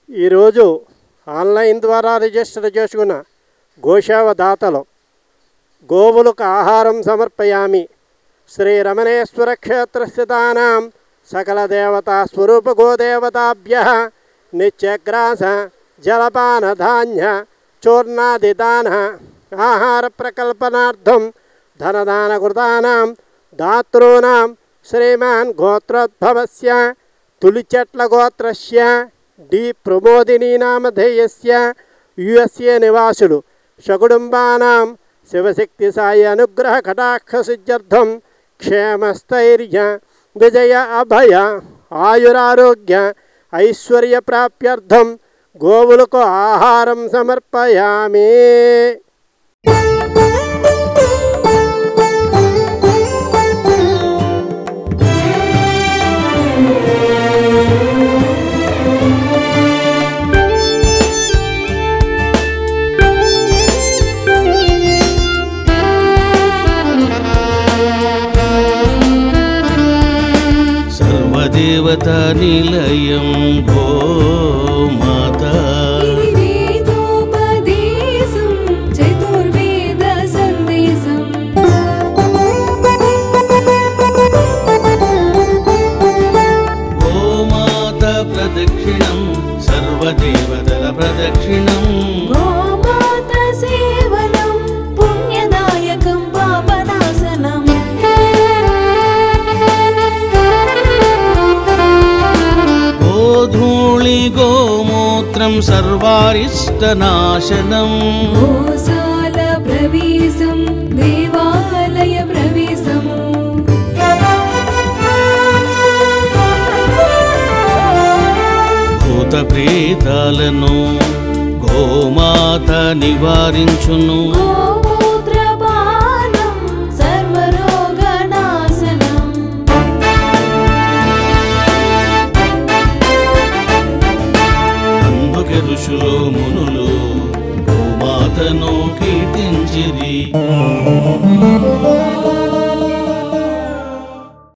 ఈరోజు ఆన్లైన్ ద్వారా రిజిస్టర్ చేసుకున్న గోశావ దాతలు గోవులకు ఆహారం సమర్పయామి. శ్రీ రమణేశ్వర క్షేత్రస్థితానాం సకల దేవతా స్వరూప గోదేవతాభ్యః నిత్యగ్రాస జలపాన ధాన్య చూర్ణాదిదాన ఆహార ప్రకల్పనార్థం ధనదాన కృతానాం దాతॄణాం శ్రీమాన్ గోత్రోద్భవస్య తులిచెట్ల గోత్రస్య డి ప్రమోదినీ నామధేయస్య యుఎస్ఏ నివాసుడు సకుటుంబానాం శివశక్తి సాయి అనుగ్రహ కటాక్ష సిద్ధ్యర్థం క్షేమస్థైర్య విజయ అభయ ఆయురారోగ్య ఐశ్వర్య ప్రాప్త్యర్థం గోవులకు ఆహారం సమర్పయామి. దేవతా నిలయం గోమాత వేదోపదేశం చతుర్వేద సందేశం గోమాత ప్రదక్షిణం సర్వదేవతల ప్రదక్షిణం గోమాత సేవనం పుణ్యదాయకం పాపనాశనం గోధూళి గోమూత్రం సర్వారిష్టనాశనం గోశాల ప్రవేశం దేవాలయ ప్రవేశము భూత ప్రేతాలను గోమాత నివారించును గోమూత్రపానం సర్వరోగనాశనం అందుకే ఋషులు మునులు గోమాతను కీర్తించిరి.